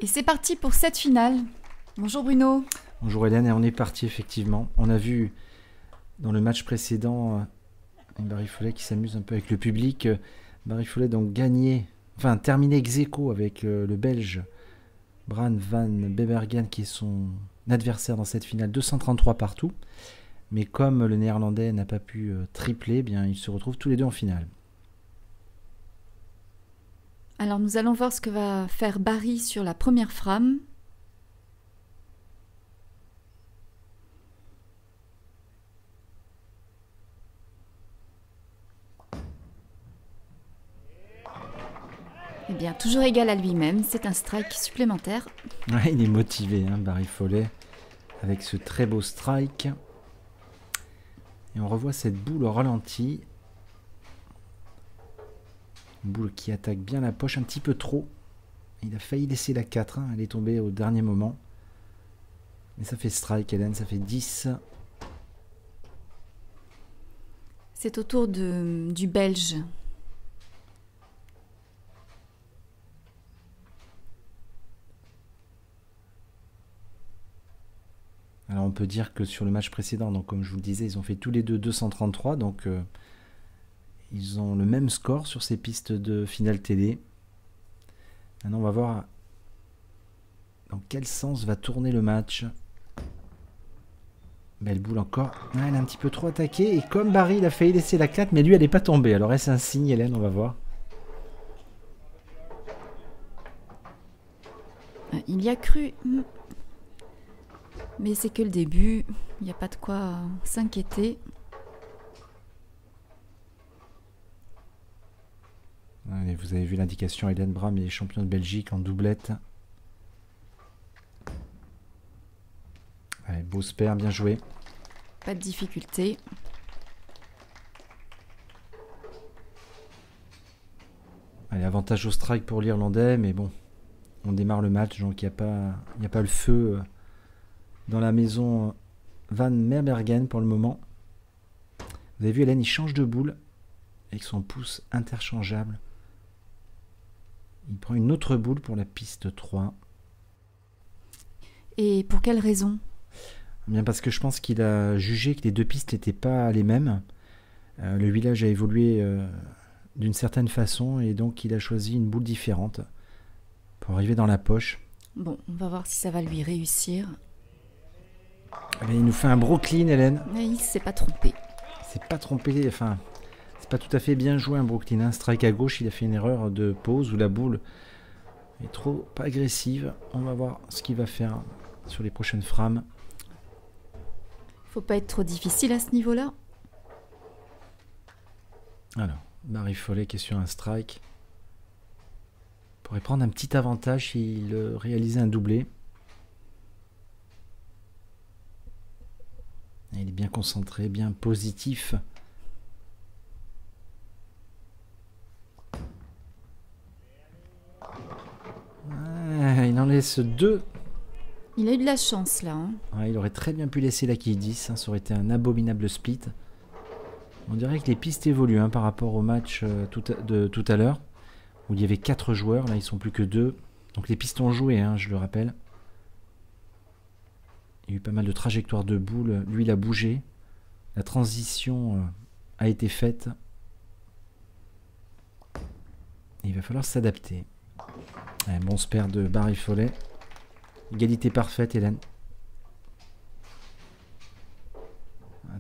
Et c'est parti pour cette finale. Bonjour Bruno. Bonjour Hélène, et on est parti effectivement. On a vu dans le match précédent Barry Follet qui s'amuse un peu avec le public. Barry Follet donc terminé ex aequo avec le Belge Bran van Bevergen qui est son adversaire dans cette finale, 233 partout. Mais comme le Néerlandais n'a pas pu tripler, eh bien ils se retrouvent tous les deux en finale. Alors nous allons voir ce que va faire Barry sur la première frame. Eh bien, toujours égal à lui-même, c'est un strike supplémentaire. Ouais, il est motivé, Barry Follet, avec ce très beau strike. Et on revoit cette boule au ralenti. Une boule qui attaque bien la poche, un petit peu trop. Il a failli laisser la 4, elle est tombée au dernier moment. Mais ça fait strike, Hélène, ça fait 10. C'est au tour du Belge. Alors on peut dire que sur le match précédent, donc comme je vous le disais, ils ont fait tous les deux 233, donc ils ont le même score sur ces pistes de finale télé. Maintenant on va voir dans quel sens va tourner le match. Belle boule encore. Ah, elle est un petit peu trop attaquée, et comme Barry il a failli laisser la 4, mais lui elle n'est pas tombée. Alors est-ce un signe, Hélène? On va voir. Il y a cru... Mais c'est que le début, il n'y a pas de quoi s'inquiéter. Allez, vous avez vu l'indication, Hélène Bram est champion de Belgique en doublette. Allez, beau spare, bien joué. Pas de difficulté. Allez, avantage au strike pour l'Irlandais, mais bon, on démarre le match, donc il n'y a pas le feu dans la maison Van Merbergen pour le moment. Vous avez vu, Hélène, il change de boule avec son pouce interchangeable. Il prend une autre boule pour la piste 3. Et pour quelle raison? Bien parce que je pense qu'il a jugé que les deux pistes n'étaient pas les mêmes. Le village a évolué d'une certaine façon et donc il a choisi une boule différente pour arriver dans la poche. Bon, on va voir si ça va lui réussir. Allez, il nous fait un Brooklyn, Hélène. Mais il ne s'est pas trompé. Il s'est pas trompé, enfin, c'est pas tout à fait bien joué un Brooklyn. Un strike à gauche, il a fait une erreur de pause où la boule est trop pas agressive. On va voir ce qu'il va faire sur les prochaines frames. Faut pas être trop difficile à ce niveau-là. Alors, Barry Follet qui est sur un strike. Pourrait prendre un petit avantage s'il réalisait un doublé. Il est bien concentré, bien positif. Ah, il en laisse 2. Il a eu de la chance là. Ouais, il aurait très bien pu laisser la quille 10. Ça aurait été un abominable split. On dirait que les pistes évoluent par rapport au match de tout à l'heure, où il y avait 4 joueurs. Là, ils sont plus que 2. Donc les pistes ont joué, je le rappelle. Il y a eu pas mal de trajectoires de boules. Lui, il a bougé. La transition a été faite. Et il va falloir s'adapter. Bon spare de Barry Follet. Égalité parfaite, Hélène.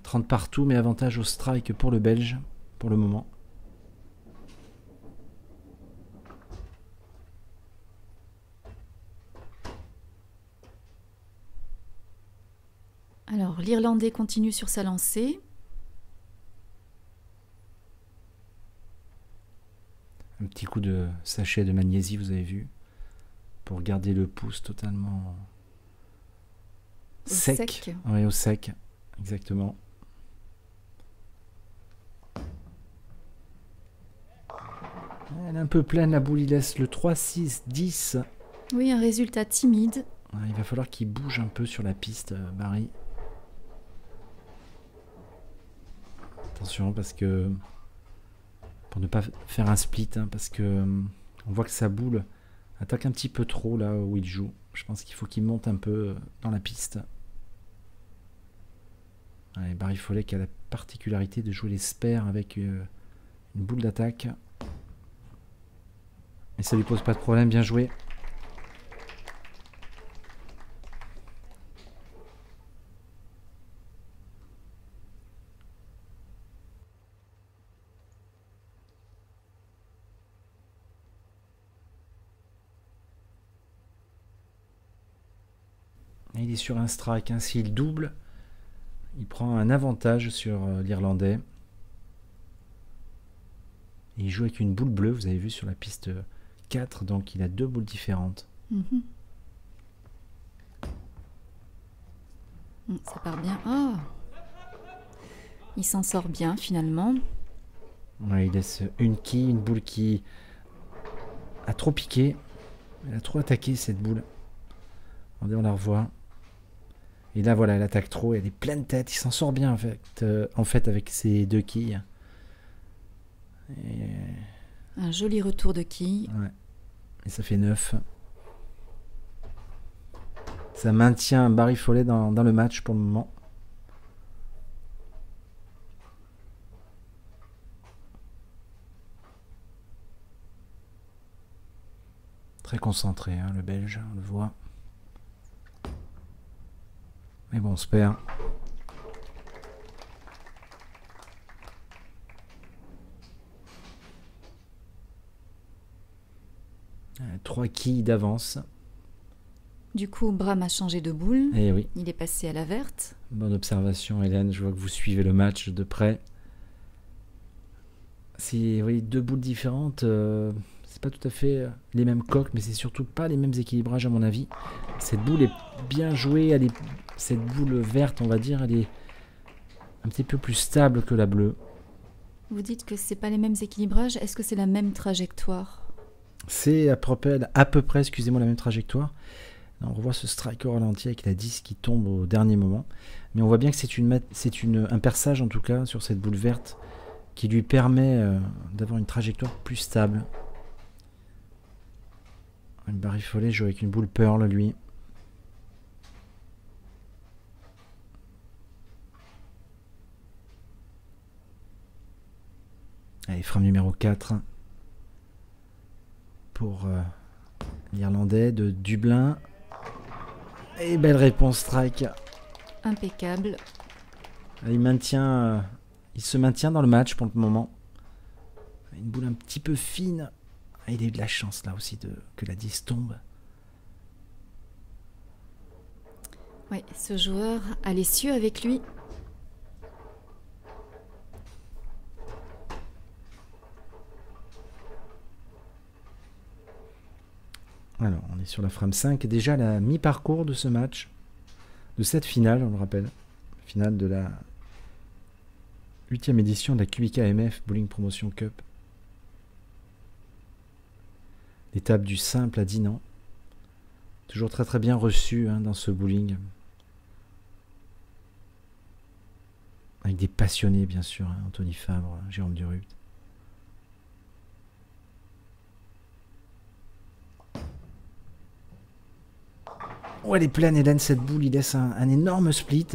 30 partout, mais avantage au strike pour le Belge, pour le moment. Alors, l'Irlandais continue sur sa lancée. Un petit coup de sachet de magnésie, vous avez vu, pour garder le pouce totalement sec. Oui, au sec, exactement. Elle est un peu pleine, la boule, il laisse le 3, 6, 10. Oui, un résultat timide. Il va falloir qu'il bouge un peu sur la piste, Barry. Attention, parce que pour ne pas faire un split, parce que on voit que sa boule attaque un petit peu trop là où il joue. Je pense qu'il faut qu'il monte un peu dans la piste. Allez, Barry Foley qui a la particularité de jouer les spares avec une boule d'attaque. Et ça lui pose pas de problème, bien joué. Et il est sur un strike, hein. S'il double, il prend un avantage sur l'Irlandais. Il joue avec une boule bleue, vous avez vu sur la piste 4, donc il a 2 boules différentes. Ça part bien. Oh, il s'en sort bien finalement. Ouais, il laisse une quille, une boule qui a trop piqué. Elle a trop attaqué cette boule. Regardez, on la revoit. Et là voilà, elle attaque trop, elle est pleine tête. Il s'en sort bien en fait avec ses 2 quilles. Et... un joli retour de quille. Ouais. Et ça fait 9. Ça maintient Barry Foley dans le match pour le moment. Très concentré, hein, le Belge, on le voit. Mais bon, on se perd. Trois quilles d'avance. Du coup, Bram a changé de boule. Eh oui. Il est passé à la verte. Bonne observation, Hélène. Je vois que vous suivez le match de près. C'est, vous voyez, 2 boules différentes. C'est pas tout à fait les mêmes coques, mais c'est surtout pas les mêmes équilibrages à mon avis. Cette boule est bien jouée. Cette boule verte, on va dire, elle est un petit peu plus stable que la bleue. Vous dites que c'est pas les mêmes équilibrages. Est-ce que c'est la même trajectoire? C'est à peu près, excusez-moi, la même trajectoire. Là, on revoit ce strike au ralenti avec la 10 qui tombe au dernier moment. Mais on voit bien que c'est un perçage, en tout cas, sur cette boule verte qui lui permet d'avoir une trajectoire plus stable. Barry Foley joue avec une boule Pearl, lui. Allez, frame numéro 4 pour l'Irlandais de Dublin. Et belle réponse, strike. Impeccable. Il se maintient dans le match pour le moment. Une boule un petit peu fine. Il a eu de la chance là aussi que la 10 tombe. Oui, ce joueur a les cieux avec lui. Alors, on est sur la frame 5. Déjà la mi-parcours de ce match. De cette finale, on le rappelle. Finale de la 8e édition de la QBK-MF Bowling Promotion Cup. L'étape du simple à Dinan. Toujours très très bien reçu dans ce bowling. Avec des passionnés bien sûr. Anthony Fabre, Jérôme Durupt. Oh, elle est pleine, Hélène, cette boule. Il laisse un énorme split.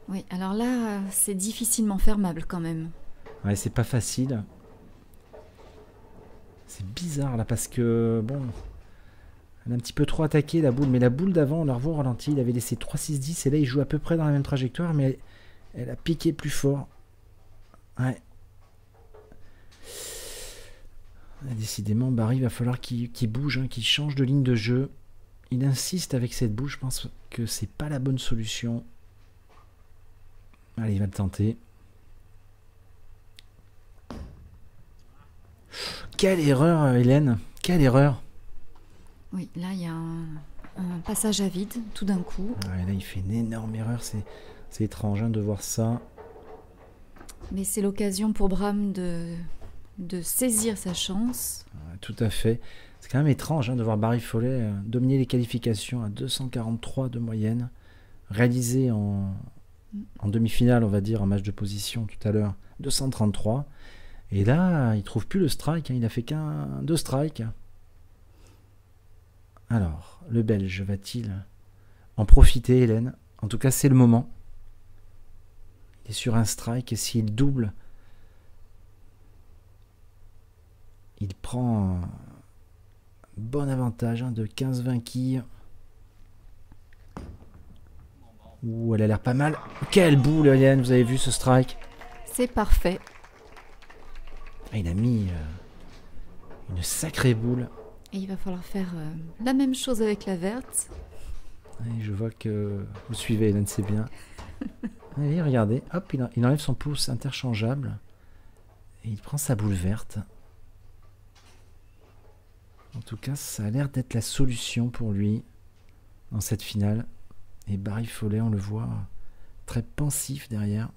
Oui, alors là, c'est difficilement fermable quand même. Ouais, c'est pas facile. C'est bizarre là parce que, bon, elle a un petit peu trop attaqué la boule. Mais la boule d'avant, on la revoit au ralenti. Il avait laissé 3-6-10 et là, il joue à peu près dans la même trajectoire. Mais elle a piqué plus fort. Ouais. Et décidément, Barry, il va falloir qu'il bouge, qu'il change de ligne de jeu. Il insiste avec cette boule. Je pense que c'est pas la bonne solution. Allez, il va le tenter. Quelle erreur, Hélène. Quelle erreur. Oui, là, il y a un passage à vide, tout d'un coup. Ouais, là, il fait une énorme erreur. C'est étrange de voir ça. Mais c'est l'occasion pour Bram de saisir sa chance. Ouais, tout à fait. C'est quand même étrange de voir Barry Foley dominer les qualifications à 243 de moyenne. Réalisé en demi-finale, on va dire, en match de position tout à l'heure, 233. Et là, il trouve plus le strike. Il a fait deux strikes. Alors, le Belge va-t-il en profiter, Hélène? En tout cas, c'est le moment. Il est sur un strike et s'il double, il prend un bon avantage de 15-20 quilles. Ouh, elle a l'air pas mal. Quelle boule, Hélène, vous avez vu ce strike? C'est parfait. Ah, il a mis une sacrée boule. Et il va falloir faire la même chose avec la verte. Et je vois que vous suivez, Hélène, c'est bien. Allez, regardez, hop, il enlève son pouce interchangeable. Et il prend sa boule verte. En tout cas, ça a l'air d'être la solution pour lui dans cette finale. Et Barry Foley, on le voit très pensif derrière.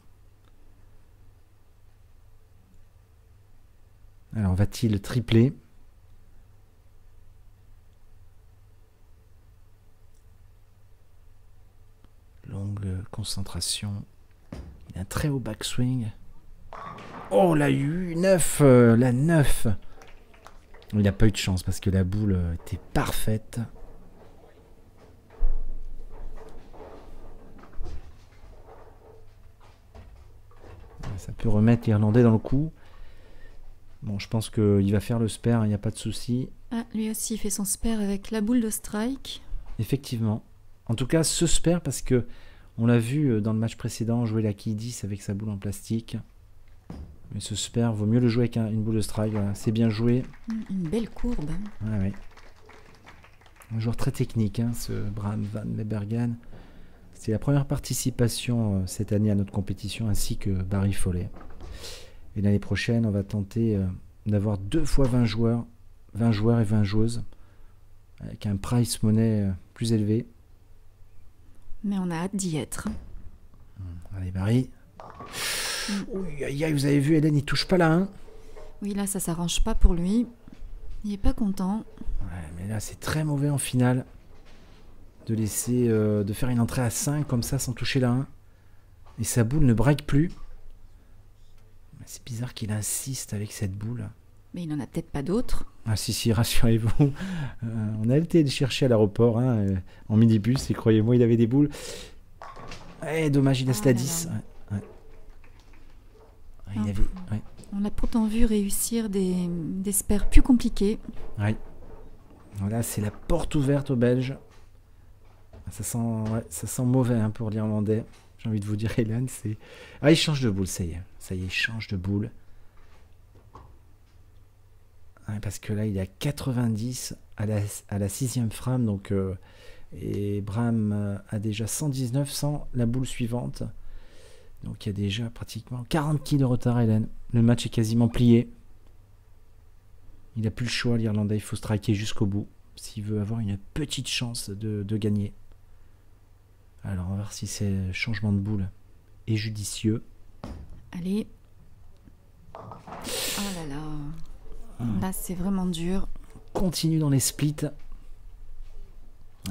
Alors, va-t-il tripler? Longue concentration. Il a un très haut backswing. Oh, la U9, la 9. Il n'a pas eu de chance parce que la boule était parfaite. Ça peut remettre l'Irlandais dans le coup. Bon, je pense qu'il va faire le spare, il n'y a pas de souci. Ah, lui aussi, il fait son spare avec la boule de strike. Effectivement. En tout cas, ce spare, parce que on l'a vu dans le match précédent, jouer la quille 10 avec sa boule en plastique. Mais ce spare, vaut mieux le jouer avec une boule de strike. Voilà. C'est bien joué. Une belle courbe. Ouais, ouais. Un joueur très technique, hein, ce Bram van Mebergen. C'est la première participation cette année à notre compétition, ainsi que Barry Foley. Et l'année prochaine, on va tenter d'avoir 2 fois 20 joueurs et 20 joueuses, avec un price money plus élevé. Mais on a hâte d'y être. Allez, Barry. Ouh, aïe, aïe, vous avez vu, Hélène, il touche pas la 1. Oui, là, ça s'arrange pas pour lui. Il est pas content. Ouais, mais là, c'est très mauvais en finale de laisser, de faire une entrée à 5 comme ça sans toucher la 1. Et sa boule ne break plus. C'est bizarre qu'il insiste avec cette boule. Mais il n'en a peut-être pas d'autres. Ah si, rassurez-vous. On a été le chercher à l'aéroport en minibus et croyez-moi, il avait des boules. Eh, dommage, il laisse la 10. Ouais. Il avait, ouais. On l'a pourtant vu réussir des spares plus compliqués. Ouais. Voilà, c'est la porte ouverte aux Belges. Ça sent mauvais hein, pour l'Irlandais. J'ai envie de vous dire, Hélène, c'est... Ah, il change de boule, ça y est. Ça y est, il change de boule. Ouais, parce que là, il est à 90 à la 6e frame. Donc, et Bram a déjà 119 sans la boule suivante. Donc, il y a déjà pratiquement 40 kills de retard, Hélène. Le match est quasiment plié. Il n'a plus le choix, l'Irlandais. Il faut striker jusqu'au bout s'il veut avoir une petite chance de gagner. Alors, on va voir si ce changement de boule est judicieux. Allez. Oh là là. Là, c'est vraiment dur. Continue dans les splits.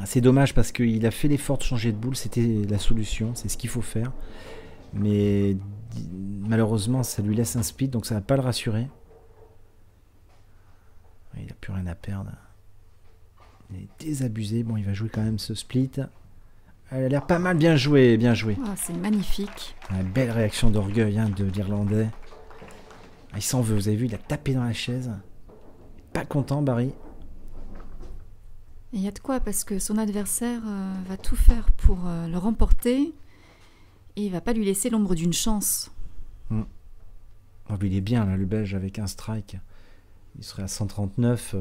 C'est dommage parce qu'il a fait l'effort de changer de boule. C'était la solution. C'est ce qu'il faut faire. Mais malheureusement, ça lui laisse un split. Donc, ça ne va pas le rassurer. Il n'a plus rien à perdre. Il est désabusé. Bon, il va jouer quand même ce split. Elle a l'air pas mal, bien joué, bien joué. Oh, c'est magnifique. Une belle réaction d'orgueil hein, de l'Irlandais. Ah, il s'en veut, vous avez vu, il a tapé dans la chaise. Pas content, Barry. Et il y a de quoi, parce que son adversaire va tout faire pour le remporter. Et il va pas lui laisser l'ombre d'une chance. Oh, il est bien, là, le Belge, avec un strike. Il serait à 139.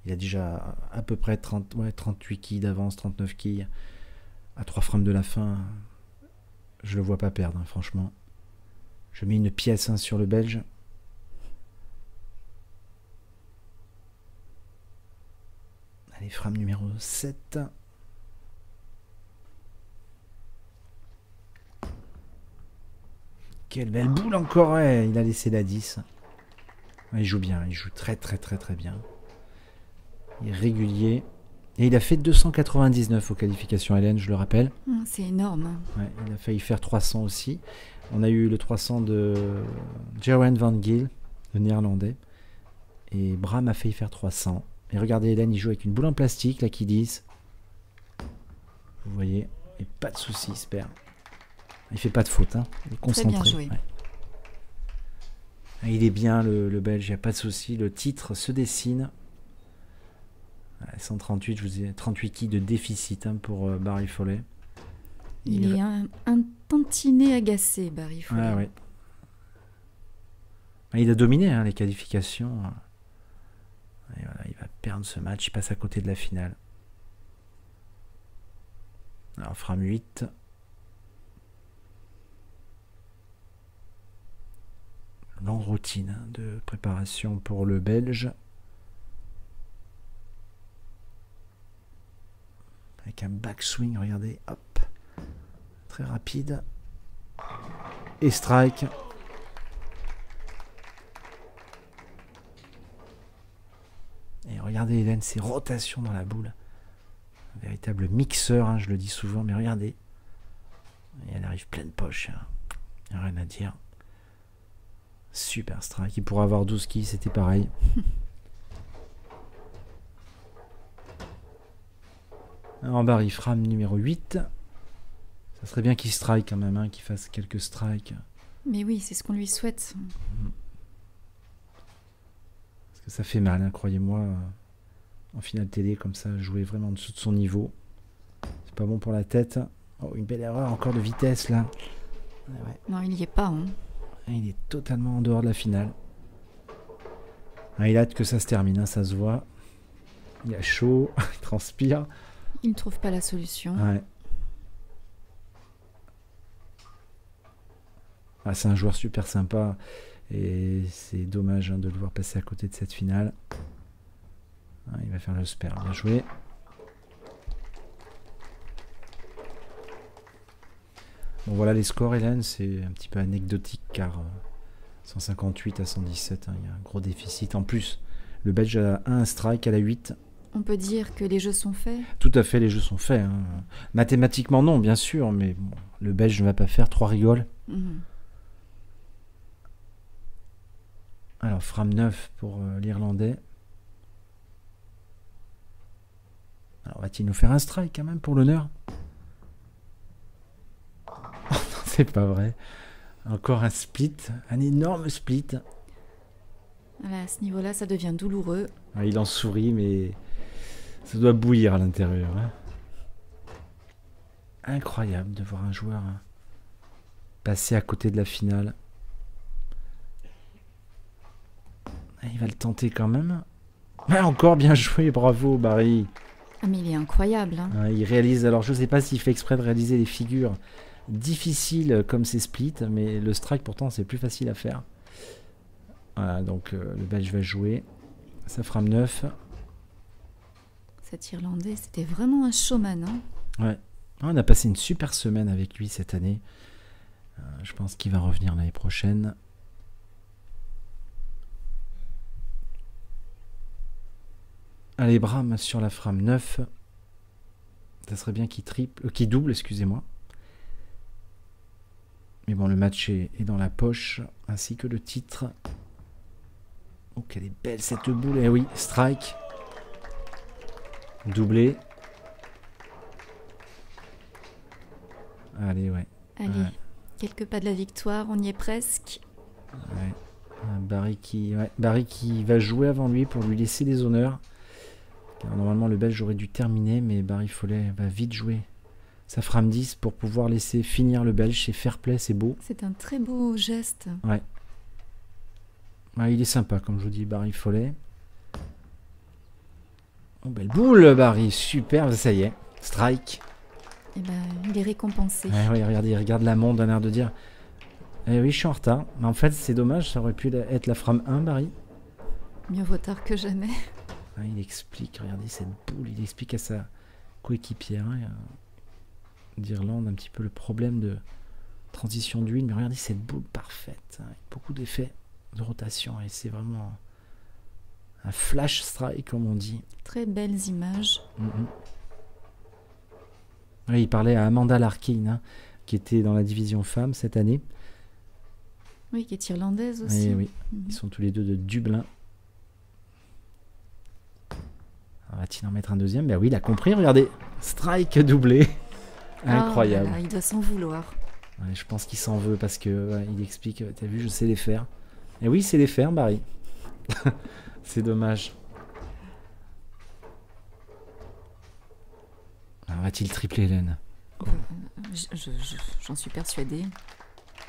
Il a déjà à peu près 38 quilles d'avance, 39 quilles. À 3 frames de la fin, je le vois pas perdre, hein, franchement. Je mets une pièce hein, sur le Belge. Allez, frame numéro 7. Quelle belle boule encore, ouais. Il a laissé la 10. Il joue bien, il joue très bien. Il est régulier. Et il a fait 299 aux qualifications, Hélène, je le rappelle. C'est énorme. Ouais, il a failli faire 300 aussi. On a eu le 300 de Jeroen van Giel, le néerlandais. Et Bram a failli faire 300. Et regardez, Hélène, il joue avec une boule en plastique, là, qui glisse. Vous voyez, et pas de soucis, il se perd. Il fait pas de faute, hein. Il est concentré. Très bien joué. Ouais. Il est bien, le Belge, il n'y a pas de souci. Le titre se dessine. 138, je vous dis, 38 quilles de déficit, hein, pour Barry Foley. Il est un tantinet agacé, Barry Foley. Ah, ouais. Il a dominé, hein, les qualifications. Et voilà, il va perdre ce match, il passe à côté de la finale. Alors, Fram 8. Longue routine de préparation pour le Belge. Avec un backswing, regardez, hop. Très rapide. Et strike. Et regardez, Hélène, ses rotations dans la boule. Un véritable mixeur, hein, je le dis souvent, mais regardez. Et elle arrive pleine poche. Hein. Il n'y a rien à dire. Super strike. Il pourrait avoir 12 quilles, c'était pareil. En Barry Fram numéro 8. Ça serait bien qu'il strike quand même, hein, qu'il fasse quelques strikes. Mais oui, c'est ce qu'on lui souhaite. Parce que ça fait mal, hein, croyez-moi. En finale télé, comme ça, jouer vraiment en dessous de son niveau. C'est pas bon pour la tête. Oh, une belle erreur encore de vitesse là. Ouais. Non, il n'y est pas. Hein. Il est totalement en dehors de la finale. Il a hâte que ça se termine, hein, ça se voit. Il a chaud, il transpire. Il ne trouve pas la solution. Ouais. Ah, c'est un joueur super sympa. Et c'est dommage, hein, de le voir passer à côté de cette finale. Ah, il va faire le spare. Bien joué. Bon, voilà les scores, Hélène. C'est un petit peu anecdotique car 158 à 117, hein, il y a un gros déficit. En plus, le Belge a un strike à la 8. On peut dire que les jeux sont faits. Tout à fait, les jeux sont faits. Hein. Mathématiquement, non, bien sûr, mais bon, le Belge ne va pas faire 3 rigoles. Alors, Fram 9 pour l'Irlandais. Alors, va-t-il nous faire un strike quand même pour l'honneur? C'est pas vrai. Encore un split, un énorme split. Voilà, à ce niveau-là, ça devient douloureux. Ah, il en sourit, mais ça doit bouillir à l'intérieur. Hein. Incroyable de voir un joueur passer à côté de la finale. Il va le tenter quand même. Ah, encore bien joué, bravo Barry. Ah, mais il est incroyable. Hein. Il réalise, alors je ne sais pas s'il fait exprès de réaliser les figures difficiles comme ces splits, mais le strike pourtant c'est plus facile à faire. Voilà, donc le Belge va jouer. Ça fera 9. Cet Irlandais, c'était vraiment un showman. Hein. Ouais. On a passé une super semaine avec lui cette année. Je pense qu'il va revenir l'année prochaine. Allez, Bram sur la Fram 9. Ça serait bien qu'il double, excusez-moi. Mais bon, le match est dans la poche, ainsi que le titre. Oh, qu'elle est belle cette boule. Eh oui, strike. Doublé. Allez, ouais. Allez, ouais. Quelques pas de la victoire, on y est presque. Ouais. Barry qui va jouer avant lui pour lui laisser les honneurs. Car normalement, le Belge aurait dû terminer, mais Barry Foley va vite jouer sa Fram 10 pour pouvoir laisser finir le Belge. C'est fair play, c'est beau. C'est un très beau geste. Ouais. Ouais, il est sympa, comme je vous dis, Barry Foley. Oh, belle boule, Barry. Super, ça y est. Strike. Et ben, il est récompensé. Ouais, regardez, il regarde la montre d'un air de dire eh oui, je suis en retard. Mais en fait, c'est dommage, ça aurait pu être la Fram 1, Barry. Mieux vaut tard que jamais. Il explique, regardez cette boule, il explique à sa coéquipière d'Irlande un petit peu le problème de transition d'huile, mais regardez cette boule parfaite, avec beaucoup d'effets de rotation, et c'est vraiment un flash strike comme on dit. Très belles images. Oui, il parlait à Amanda Larkin, qui était dans la division femmes cette année. Oui, qui est irlandaise aussi. Et oui, ils sont tous les deux de Dublin. Va-t-il en mettre un deuxième? Ben oui, il a compris, regardez. Strike doublé. Incroyable. Oh là là, il doit s'en vouloir. Ouais, je pense qu'il s'en veut parce que ouais, il explique, t'as vu, je sais les faire. Et oui, c'est les faire, Barry. C'est dommage. Alors, va-t-il tripler, Hélène? J'en suis persuadée.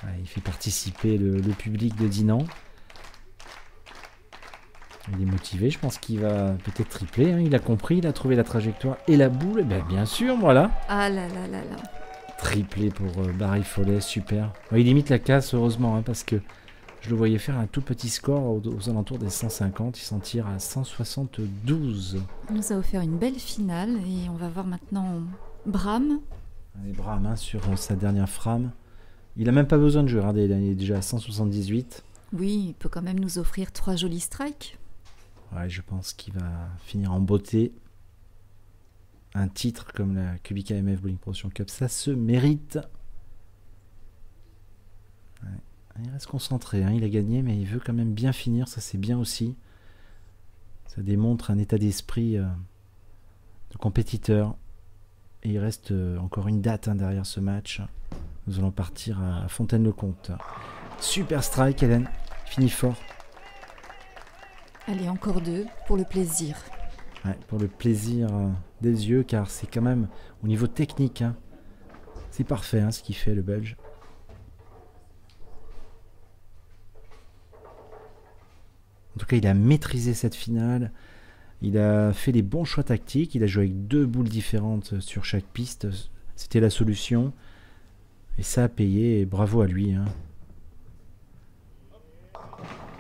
Ouais, il fait participer le public de Dinan. Il est motivé, je pense qu'il va peut-être tripler. Hein. Il a compris, il a trouvé la trajectoire et la boule. Ben, bien sûr, voilà. Ah là là là là. Triplé pour Barry Follet, super. Ouais, il limite la casse, heureusement, hein, parce que je le voyais faire un tout petit score aux alentours des 150. Il s'en tire à 172. Il nous a offert une belle finale et on va voir maintenant Bram. Et Bram hein, sur sa dernière frame. Il a même pas besoin de jouer, regardez, il est déjà à 178. Oui, il peut quand même nous offrir 3 jolis strikes. Ouais, je pense qu'il va finir en beauté. Un titre comme la Kubika MF Bowling Promotion Cup, ça se mérite. Ouais. Il reste concentré, hein. Il a gagné, mais il veut quand même bien finir, ça c'est bien aussi. Ça démontre un état d'esprit de compétiteur. Et il reste encore une date hein, derrière ce match. Nous allons partir à Fontaine-le-Comte. Super strike, Hélène. Finit fort. Allez, encore 2 pour le plaisir. Ouais, pour le plaisir des yeux, car c'est quand même au niveau technique. Hein, c'est parfait hein, ce qu'il fait, le Belge. En tout cas, il a maîtrisé cette finale. Il a fait les bons choix tactiques. Il a joué avec 2 boules différentes sur chaque piste. C'était la solution. Et ça a payé. Et bravo à lui. Hein.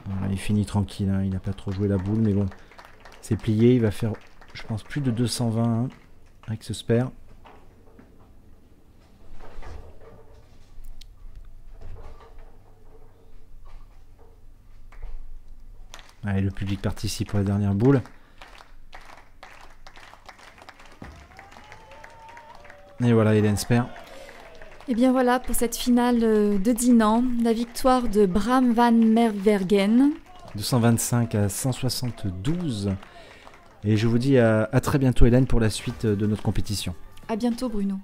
Voilà, il finit tranquille. Hein. Il n'a pas trop joué la boule. Mais bon, c'est plié. Il va faire, je pense, plus de 220 hein, avec ce spare. Allez, le public participe pour la dernière boule. Et voilà, Hélène Spare. Et bien voilà pour cette finale de Dinan, la victoire de Bram van Merwegen. 225 à 172. Et je vous dis à très bientôt, Hélène, pour la suite de notre compétition. À bientôt, Bruno.